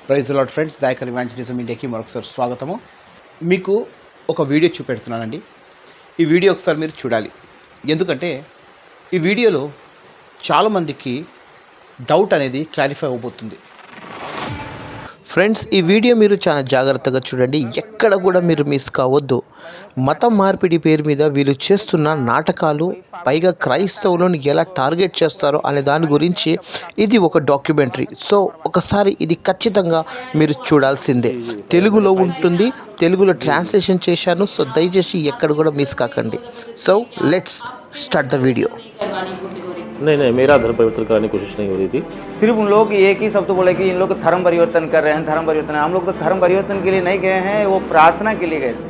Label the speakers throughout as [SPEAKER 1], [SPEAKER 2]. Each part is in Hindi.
[SPEAKER 1] Praise lord friends, Dayakar evangelism ఇండియాకి మరొకసారి స్వాగతము. మీకు ఒక వీడియో చూపెడుతున్నానండి. ఈ వీడియో ఒకసారి మీరు చూడాలి. ఎందుకంటే ఈ వీడియోలో చాలామందికి డౌట్ అనేది క్లారిఫై అవబోతుంది. ఫ్రెండ్స్, ఈ వీడియో మీరు చాలా జాగ్రత్తగా చూడండి, ఎక్కడ కూడా మీరు మిస్ కావద్దు. మతం మార్పిడి పేరు మీద వీళ్ళు చేస్తున్న నాటకాలు, పైగా క్రైస్తవులను ఎలా టార్గెట్ చేస్తారో అనే దాని గురించి ఇది ఒక డాక్యుమెంటరీ. సో ఒకసారి ఇది ఖచ్చితంగా మీరు చూడాల్సిందే. తెలుగులో ఉంటుంది, తెలుగులో ట్రాన్స్లేషన్ చేశాను. సో దయచేసి ఎక్కడ కూడా మిస్ కాకండి. So let's start the video.
[SPEAKER 2] नहीं, मेरा धर्म परिवर्तन कराने की कोशिश नहीं हो रही थी.
[SPEAKER 3] सिर्फ उन लोग एक ही शब्द बोले कि इन लोग धर्म परिवर्तन कर रहे हैं, धर्म परिवर्तन। हम लोग तो धर्म परिवर्तन के लिए नहीं गए हैं, वो प्रार्थना के लिए गए थे.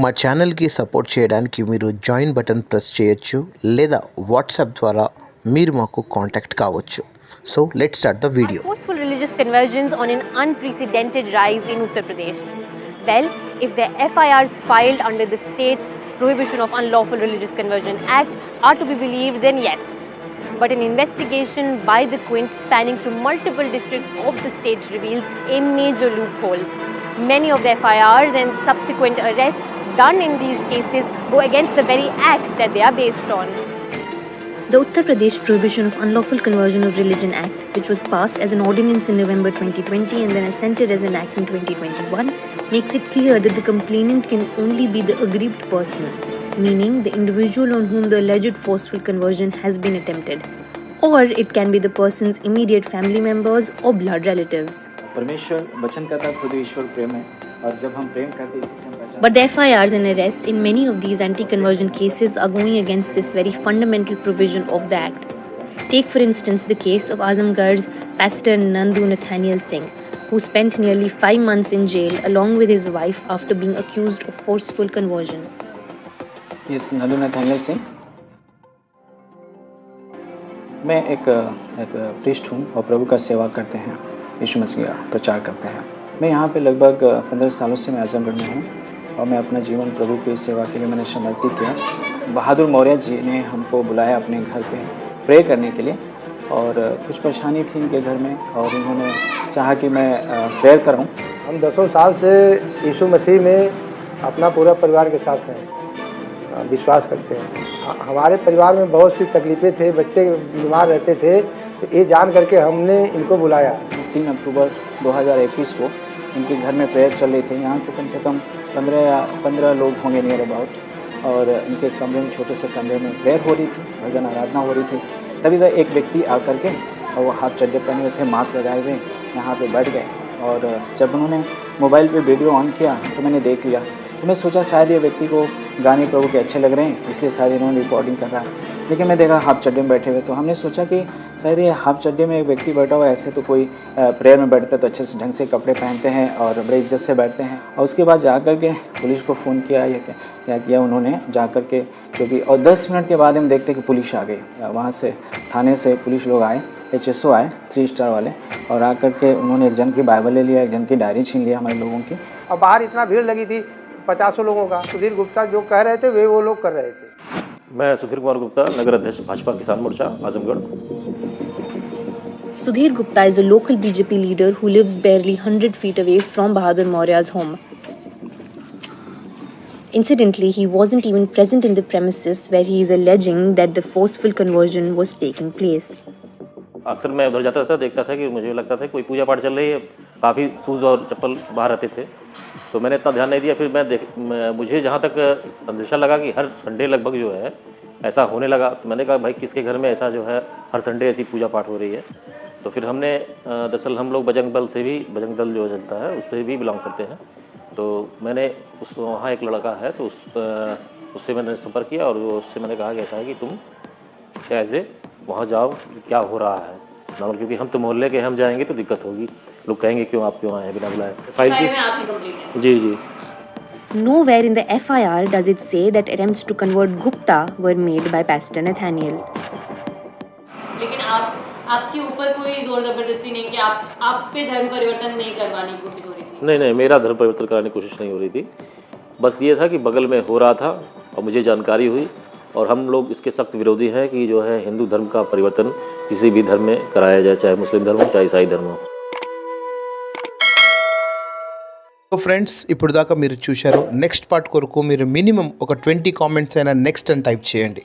[SPEAKER 1] మా ఛానల్కి సపోర్ట్ చేయడానికి మీరు జాయిన్ బటన్ ప్రెస్ చేయొచ్చు, లేదా వాట్సాప్ ద్వారా మీరు మాకు కాంటాక్ట్ కావచ్చు. So let's start the video.
[SPEAKER 4] Forceful religious conversions on an unprecedented rise in Uttar Pradesh. Well, if the FIRs filed under the state's Prohibition of Unlawful Religious Conversion Act are to be believed, then yes. But an investigation by the Quint spanning through multiple districts of the state reveals a major loophole. Many of the FIRs and subsequent arrests done in these cases go against the very act that they are based on.
[SPEAKER 5] The Uttar Pradesh Prohibition of Unlawful Conversion of Religion Act, which was passed as an ordinance in November 2020 and then assented as an act in 2021, makes it clear that the complainant can only be the aggrieved person, meaning the individual on whom the alleged forceful conversion has been attempted, or it can be the person's immediate family members or blood relatives.
[SPEAKER 3] परमेश्वर वचन कहता है खुद ईश्वर प्रेम है, और जब हम प्रेम करते हैं इसी से हम पहचान.
[SPEAKER 5] But the FIRs and arrests in many of these anti-conversion cases are going against this very fundamental provision of the Act. Take for instance the case of Azamgarh's Pastor Nandu Nathaniel Singh, who spent nearly 5 months in jail along with his wife after being accused of forceful conversion.
[SPEAKER 3] Yes, Nandu Nathaniel Singh. मैं एक प्रीस्ट हूँ और प्रभु का सेवा करते हैं, यीशु मसीह का प्रचार करते हैं. मैं यहाँ पे लगभग 15 सालों से मैं आजमगढ़ में हूँ और मैं अपना जीवन प्रभु की सेवा के लिए मैंने समर्पित किया. बहादुर मौर्य जी ने हमको बुलाया अपने घर पे प्रे करने के लिए, और कुछ परेशानी थी इनके घर में और उन्होंने चाहा कि मैं प्रेयर कराऊँ.
[SPEAKER 6] हम 10 साल से यीशु मसीह में अपना पूरा परिवार के साथ हैं, विश्वास करते हैं. हमारे परिवार में बहुत सी तकलीफ़ें थे, बच्चे बीमार रहते थे, तो ये जान करके हमने इनको बुलाया.
[SPEAKER 3] 3 अक्टूबर 2021 को इनके घर में प्रेयर चल रही थी. यहाँ से कम 15 लोग होंगे नियर अबाउट, और इनके कमरे में, छोटे से कमरे में प्रेयर हो रही थी, भजन आराधना हो रही थी. तभी वह एक व्यक्ति आकर के, और वो हाथ चड्डे पहने हुए थे, मास्क लगाए हुए, यहाँ पे बैठ गए. और जब उन्होंने मोबाइल पे वीडियो ऑन किया तो मैंने देख लिया. तो मैं सोचा शायद ये व्यक्ति को गाने प्रभु के अच्छे लग रहे हैं, इसलिए शायद इन्होंने रिकॉर्डिंग कर रहा है. लेकिन मैं देखा हाफ चड्डे में बैठे हुए, तो हमने सोचा कि शायद ये हाफ चड्डे में एक व्यक्ति बैठा हुआ है, ऐसे तो कोई प्रेयर में बैठता है तो अच्छे से ढंग से कपड़े पहनते हैं और बड़े इज्जत से बैठते हैं. और उसके बाद जाकर के पुलिस को फ़ोन किया, या क्या किया उन्होंने जाकर के जो भी, और 10 मिनट के बाद हम देखते कि पुलिस आ गई. वहाँ से थाने से पुलिस लोग आए, HSO आए 3 स्टार वाले, और आकर के उन्होंने एक जन की बाइबल ले लिया, एक जन की डायरी छीन लिया हमारे लोगों की.
[SPEAKER 6] और बाहर इतना भीड़ लगी थी 50 लोगों का. सुधीर गुप्ता जो कह रहे थे वो लोग कर रहे थे.
[SPEAKER 2] मैं सुधीर कुमार गुप्ता, नगर अध्यक्ष भाजपा किसान मोर्चा Azamgarh.
[SPEAKER 5] Sudhir Gupta is a local BJP leader who lives barely 100 feet away from Bahadur Maurya's home. Incidentally, he wasn't even present in the premises where he is alleging that the forceful conversion was taking place.
[SPEAKER 2] अक्सर मैं उधर जाता था, देखता था कि मुझे लगता था कोई पूजा पाठ चल रही है, काफ़ी शूज़ और चप्पल बाहर रहते थे, तो मैंने इतना ध्यान नहीं दिया. फिर मुझे जहाँ तक अंदेशा लगा कि हर संडे लगभग जो है ऐसा होने लगा, तो मैंने कहा भाई किसके घर में ऐसा जो है हर संडे ऐसी पूजा पाठ हो रही है. तो फिर हमने दरअसल हम लोग बजरंग दल जो चलता है उस पर भी बिलोंग करते हैं. तो मैंने वहाँ एक लड़का है, तो उससे मैंने संपर्क किया, और उससे मैंने कहा कि ऐसा है कि तुम कैसे वहाँ जाओ, क्या हो रहा है नॉर्मल, क्योंकि हम तो मोहल्ले के, हम जाएंगे तो दिक्कत होगी, लोग कहेंगे क्यों आप क्यों आए हैं बिना बुलाए. फाइल की जी.
[SPEAKER 5] Nowhere in the FIR does it say that attempts to convert Gupta were made by Pastor Nathaniel.
[SPEAKER 7] लेकिन आपके ऊपर कोई जोर जबरदस्ती नहीं कि आप पे धर्म परिवर्तन नहीं करवाने की कोशिश हो रही थी?
[SPEAKER 2] नहीं, मेरा धर्म परिवर्तन कराने की कोशिश नहीं हो रही थी. बस ये था कि बगल में हो रहा था और मुझे जानकारी हुई, और हम लोग इसके सख्त विरोधी हैं कि जो है हिंदू धर्म का परिवर्तन किसी भी धर्म में कराया जाए, चाहे मुस्लिम धर्म हो चाहे ईसाई धर्म हो।
[SPEAKER 1] సో ఫ్రెండ్స్ ఇప్పుడు దాకా మీరు చూశారు. నెక్స్ట్ పార్ట్ కొరకు మీరు మినిమం ఒక 20 కామెంట్స్ అయినా నెక్స్ట్ అని టైప్ చేయండి.